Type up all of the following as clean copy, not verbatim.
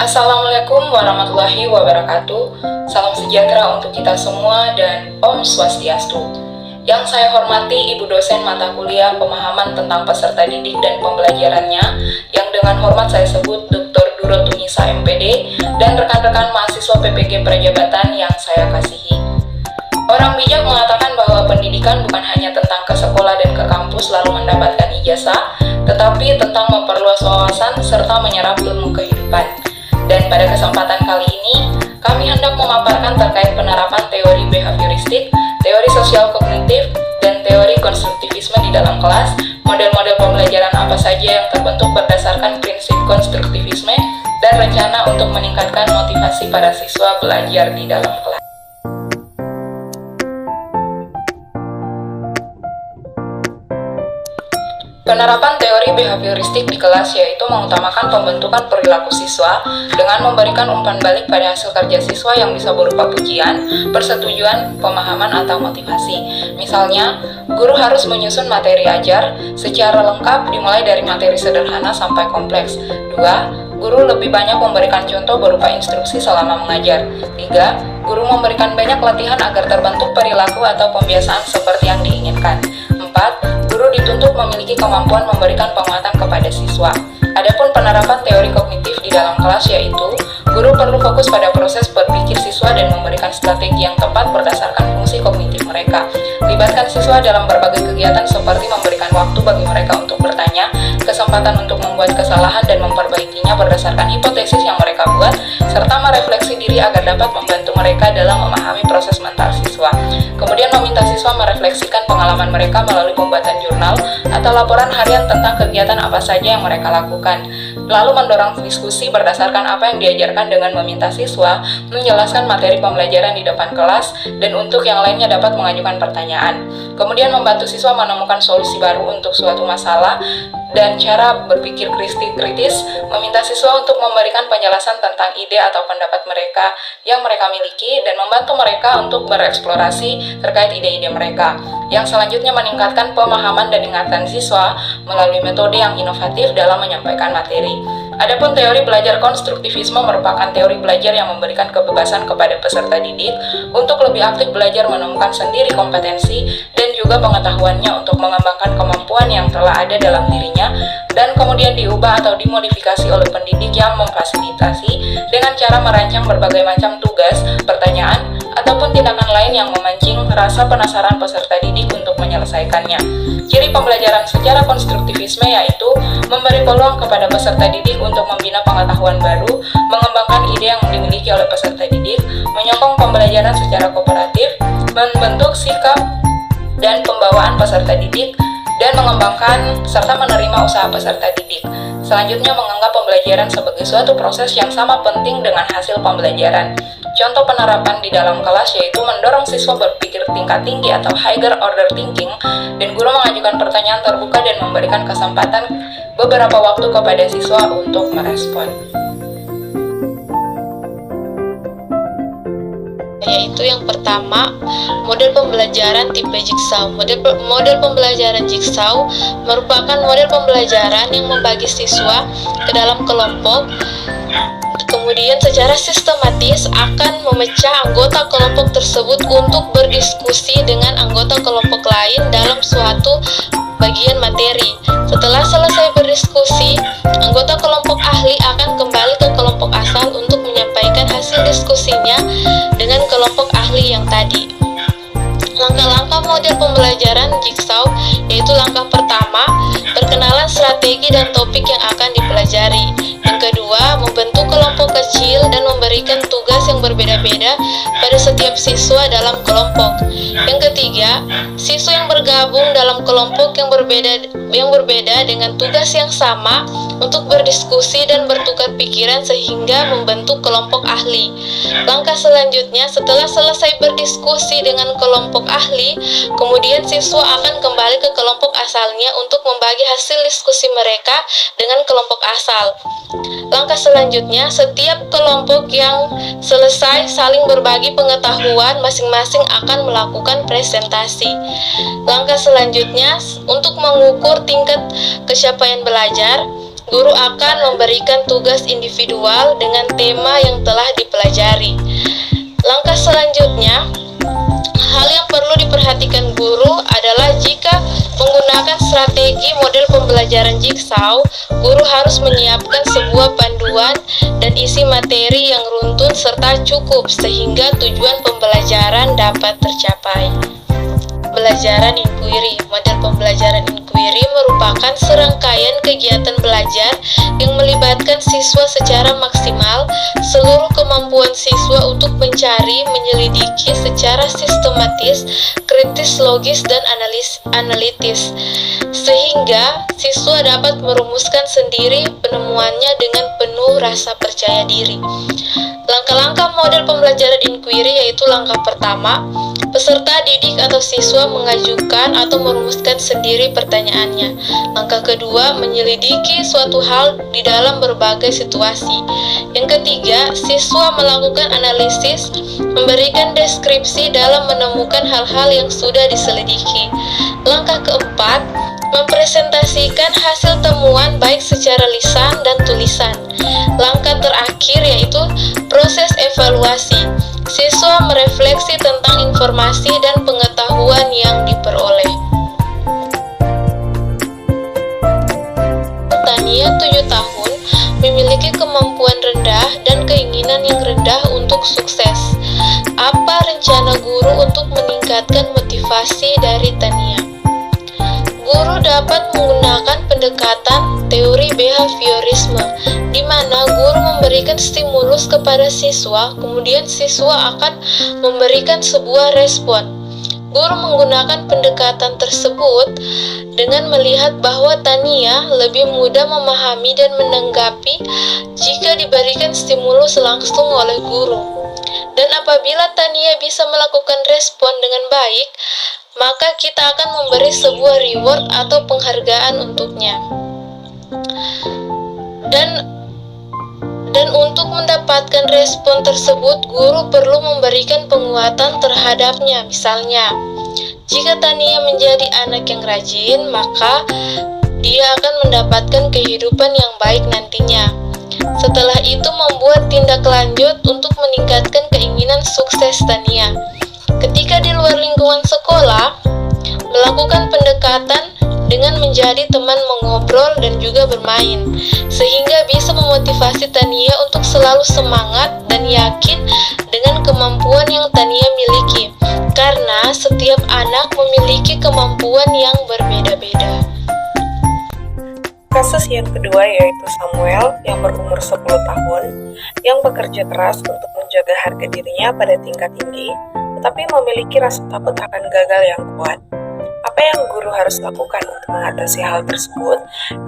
Assalamualaikum warahmatullahi wabarakatuh. Salam sejahtera untuk kita semua dan Om Swastiastu. Yang saya hormati Ibu dosen mata kuliah pemahaman tentang peserta didik dan pembelajarannya, yang dengan hormat saya sebut Dr. Duro Tunisa MPD, dan rekan-rekan mahasiswa PPG Prajabatan yang saya kasihi. Orang bijak mengatakan bahwa pendidikan bukan hanya tentang ke sekolah dan ke kampus lalu mendapatkan ijazah, tetapi tentang memperluas wawasan serta menyerap ilmu kehidupan. Dan pada kesempatan kali ini, kami hendak memaparkan terkait penerapan teori behavioristik, teori sosial kognitif, dan teori konstruktivisme di dalam kelas, model-model pembelajaran apa saja yang terbentuk berdasarkan prinsip konstruktivisme, dan rencana untuk meningkatkan motivasi para siswa belajar di dalam kelas. Penerapan teori behavioristik di kelas yaitu mengutamakan pembentukan perilaku siswa dengan memberikan umpan balik pada hasil kerja siswa yang bisa berupa pujian, persetujuan, pemahaman, atau motivasi. Misalnya, guru harus menyusun materi ajar secara lengkap dimulai dari materi sederhana sampai kompleks. 2. Guru lebih banyak memberikan contoh berupa instruksi selama mengajar. 3. Guru memberikan banyak latihan agar terbentuk perilaku atau pembiasaan seperti yang diinginkan. 4. Guru dituntut memiliki kemampuan memberikan penguatan kepada siswa. Adapun penerapan teori kognitif di dalam kelas yaitu, guru perlu fokus pada proses berpikir siswa dan memberikan strategi yang tepat berdasarkan fungsi kognitif mereka. Libatkan siswa dalam berbagai kegiatan seperti memberikan waktu bagi mereka untuk bertanya, kesempatan untuk membuat kesalahan dan memperbaikinya berdasarkan hipotesis yang mereka buat, serta merefleksi diri agar dapat membantu mereka dalam memahami proses mental siswa. Kemudian meminta siswa merefleksikan pengalaman mereka melalui pembuatan jurnal atau laporan harian tentang kegiatan apa saja yang mereka lakukan. Lalu mendorong diskusi berdasarkan apa yang diajarkan dengan meminta siswa menjelaskan materi pembelajaran di depan kelas dan untuk yang lainnya dapat mengajukan pertanyaan. Kemudian membantu siswa menemukan solusi baru untuk suatu masalah dan cara berpikir kritis, meminta siswa untuk memberikan penjelasan tentang ide atau pendapat mereka yang mereka miliki dan membantu mereka untuk bereksplorasi terkait ide-ide mereka. Yang selanjutnya meningkatkan pemahaman dan ingatan siswa melalui metode yang inovatif dalam menyampaikan materi. Adapun teori belajar konstruktivisme merupakan teori belajar yang memberikan kebebasan kepada peserta didik untuk lebih aktif belajar menemukan sendiri kompetensi dan juga pengetahuannya untuk mengembangkan kemampuan yang telah ada dalam dirinya dan kemudian diubah atau dimodifikasi oleh pendidik yang memfasilitasi dengan cara merancang berbagai macam tugas, pertanyaan, ataupun tindakan lain yang memancing rasa penasaran peserta didik untuk menyelesaikannya. Ciri pembelajaran secara konstruktivisme yaitu memberi peluang kepada peserta didik untuk membina pengetahuan baru, mengembangkan ide yang dimiliki oleh peserta didik, menyokong pembelajaran secara kooperatif, membentuk sikap dan pembawaan peserta didik, dan mengembangkan serta menerima usaha peserta didik. Selanjutnya menganggap pembelajaran sebagai suatu proses yang sama penting dengan hasil pembelajaran. Contoh penerapan di dalam kelas yaitu mendorong siswa berpikir tingkat tinggi atau higher order thinking, dan guru mengajukan pertanyaan terbuka dan memberikan kesempatan beberapa waktu kepada siswa untuk merespon. Yaitu yang pertama, model pembelajaran tipe Jigsaw. Model pembelajaran Jigsaw merupakan model pembelajaran yang membagi siswa ke dalam kelompok, kemudian secara sistematis akan memecah anggota kelompok tersebut untuk berdiskusi dengan anggota kelompok lain dalam suatu bagian materi. Setelah selesai berdiskusi, anggota kelompok ahli akan kembali ke kelompok asal untuk menyampaikan hasil diskusinya dengan kelompok ahli yang tadi. Langkah-langkah model pembelajaran Jigsaw yaitu langkah pertama, perkenalan strategi dan topik yang akan dipelajari. Yang kedua, membentuk kelompok kecil dan memberikan tugas yang berbeda-beda pada setiap siswa dalam kelompok. Yang ketiga, siswa yang bergabung dalam kelompok yang berbeda dengan tugas yang sama untuk berdiskusi dan bertukar pikiran sehingga membentuk kelompok ahli. Langkah selanjutnya, setelah selesai berdiskusi dengan kelompok ahli, kemudian siswa akan kembali ke kelompok asalnya untuk membagi hasil diskusi mereka dengan kelompok asal. Langkah selanjutnya, setiap kelompok yang selesai saling berbagi pengetahuan, masing-masing akan melakukan presentasi. Langkah selanjutnya, untuk mengukur tingkat capaian belajar, guru akan memberikan tugas individual dengan tema yang telah dipelajari. Langkah selanjutnya, hal yang perlu diperhatikan guru adalah jika menggunakan strategi model pembelajaran Jigsaw, guru harus menyiapkan sebuah panduan dan isi materi yang runtun serta cukup sehingga tujuan pembelajaran dapat tercapai. Pembelajaran inquiry. Model pembelajaran inquiry merupakan serangkaian kegiatan belajar yang melibatkan siswa secara maksimal. Seluruh kemampuan siswa untuk mencari, menyelidiki secara sistematis, kritis, logis, dan analitis, sehingga siswa dapat merumuskan sendiri penemuannya dengan penuh rasa percaya diri. Langkah-langkah model pembelajaran inquiry yaitu langkah pertama, peserta didik atau siswa mengajukan atau merumuskan sendiri pertanyaannya. Langkah kedua, menyelidiki suatu hal di dalam berbagai situasi. Yang ketiga, siswa melakukan analisis, memberikan deskripsi dalam menemukan hal-hal yang sudah diselidiki. Langkah keempat, mempresentasikan hasil temuan baik secara lisan dan tulisan. Langkah terakhir yaitu proses evaluasi. Siswa merefleksi tentang informasi dan pengetahuan yang diperoleh. Tania 7 tahun memiliki kemampuan rendah dan keinginan yang rendah untuk sukses. Apa rencana guru untuk meningkatkan motivasi dari Tania? Guru dapat menggunakan pendekatan teori behaviorisme, di mana guru memberikan stimulus kepada siswa, kemudian siswa akan memberikan sebuah respon. Guru menggunakan pendekatan tersebut dengan melihat bahwa Tania lebih mudah memahami dan menanggapi jika diberikan stimulus langsung oleh guru. Dan apabila Tania bisa melakukan respon dengan baik, maka kita akan memberi sebuah reward atau penghargaan untuknya. Dan untuk mendapatkan respon tersebut, guru perlu memberikan penguatan terhadapnya. Misalnya, jika Tania menjadi anak yang rajin, maka dia akan mendapatkan kehidupan yang baik nantinya. Setelah itu membuat tindak lanjut untuk meningkatkan keinginan sukses Tania. Ketika di luar lingkungan sekolah, melakukan pendekatan dengan menjadi teman mengobrol dan juga bermain, sehingga bisa memotivasi Tania untuk selalu semangat dan yakin dengan kemampuan yang Tania miliki, karena setiap anak memiliki kemampuan yang berbeda-beda. Kasus yang kedua yaitu Samuel yang berumur 10 tahun yang bekerja keras untuk menjaga harga dirinya pada tingkat tinggi, tetapi memiliki rasa takut akan gagal yang kuat. Apa yang guru harus lakukan untuk mengatasi hal tersebut,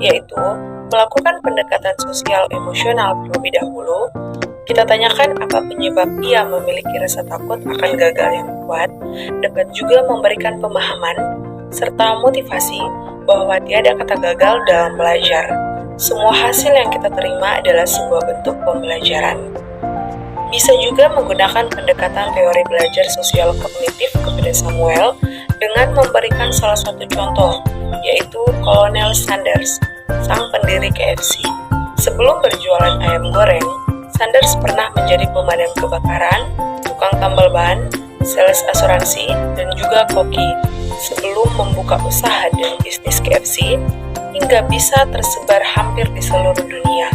yaitu melakukan pendekatan sosial emosional terlebih dahulu. Kita tanyakan apa penyebab ia memiliki rasa takut akan gagal yang kuat, dapat juga memberikan pemahaman serta motivasi bahwa tiada kata gagal dalam belajar. Semua hasil yang kita terima adalah sebuah bentuk pembelajaran. Bisa juga menggunakan pendekatan teori belajar sosial kognitif kepada Samuel dengan memberikan salah satu contoh, yaitu Kolonel Sanders, sang pendiri KFC. Sebelum berjualan ayam goreng, Sanders pernah menjadi pemadam kebakaran, tukang tambal ban, sales asuransi, dan juga koki. Sebelum membuka usaha dan bisnis KFC, hingga bisa tersebar hampir di seluruh dunia.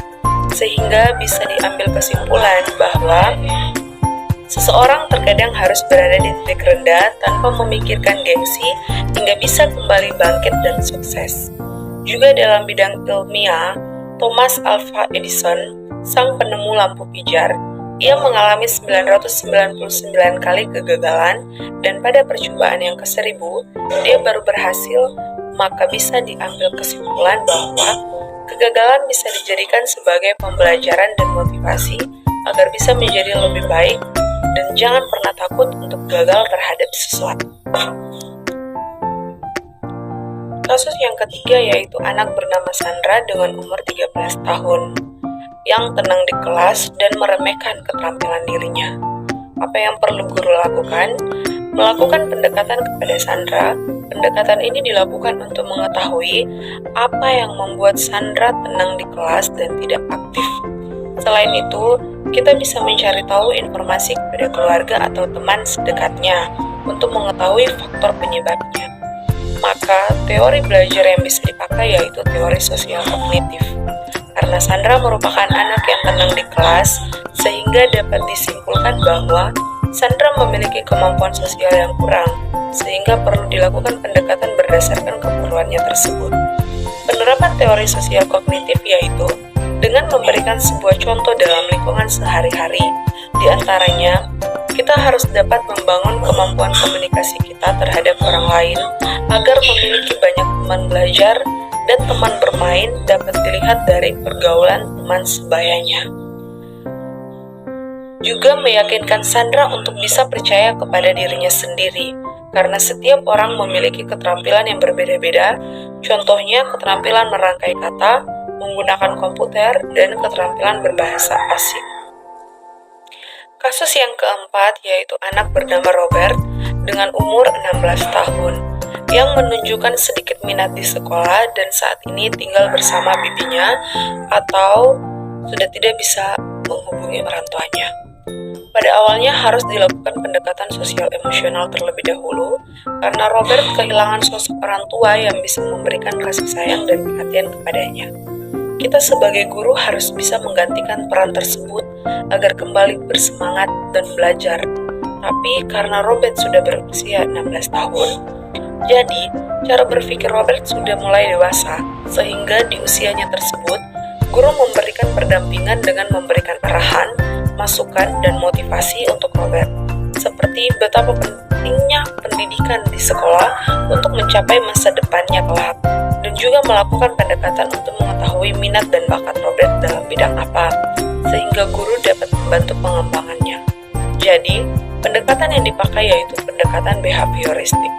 Sehingga bisa diambil kesimpulan bahwa seseorang terkadang harus berada di titik rendah tanpa memikirkan gengsi hingga bisa kembali bangkit dan sukses. Juga dalam bidang ilmiah, Thomas Alva Edison, sang penemu lampu pijar, ia mengalami 999 kali kegagalan dan pada percobaan yang ke-1000 dia baru berhasil, maka bisa diambil kesimpulan bahwa kegagalan bisa dijadikan sebagai pembelajaran dan motivasi agar bisa menjadi lebih baik dan jangan pernah takut untuk gagal terhadap sesuatu. Kasus yang ketiga yaitu anak bernama Sandra dengan umur 13 tahun yang tenang di kelas dan meremehkan keterampilan dirinya. Apa yang perlu guru lakukan? Melakukan pendekatan kepada Sandra, pendekatan ini dilakukan untuk mengetahui apa yang membuat Sandra tenang di kelas dan tidak aktif. Selain itu, kita bisa mencari tahu informasi kepada keluarga atau teman sedekatnya untuk mengetahui faktor penyebabnya. Maka, teori belajar yang bisa dipakai yaitu teori sosial kognitif. Karena Sandra merupakan anak yang tenang di kelas, sehingga dapat disimpulkan bahwa Sandra memiliki kemampuan sosial yang kurang, sehingga perlu dilakukan pendekatan berdasarkan keperluannya tersebut. Penerapan teori sosial kognitif yaitu dengan memberikan sebuah contoh dalam lingkungan sehari-hari. Di antaranya, kita harus dapat membangun kemampuan komunikasi kita terhadap orang lain agar memiliki banyak teman belajar dan teman bermain dapat dilihat dari pergaulan teman sebayanya. Juga meyakinkan Sandra untuk bisa percaya kepada dirinya sendiri, karena setiap orang memiliki keterampilan yang berbeda-beda, contohnya keterampilan merangkai kata, menggunakan komputer, dan keterampilan berbahasa asing. Kasus yang keempat yaitu anak bernama Robert dengan umur 16 tahun yang menunjukkan sedikit minat di sekolah dan saat ini tinggal bersama bibinya atau sudah tidak bisa menghubungi orang tuanya. Pada awalnya harus dilakukan pendekatan sosial emosional terlebih dahulu karena Robert kehilangan sosok orang tua yang bisa memberikan kasih sayang dan perhatian kepadanya. Kita sebagai guru harus bisa menggantikan peran tersebut agar kembali bersemangat dan belajar. Tapi karena Robert sudah berusia 16 tahun, jadi cara berpikir Robert sudah mulai dewasa, sehingga di usianya tersebut, guru memberikan pendampingan dengan memberikan arahan, masukan, dan motivasi untuk Robert. Seperti betapa pentingnya pendidikan di sekolah untuk mencapai masa depannya kelak, dan juga melakukan pendekatan untuk mengetahui minat dan bakat Robert dalam bidang apa, sehingga guru dapat membantu pengembangannya. Jadi, pendekatan yang dipakai yaitu pendekatan behavioristik.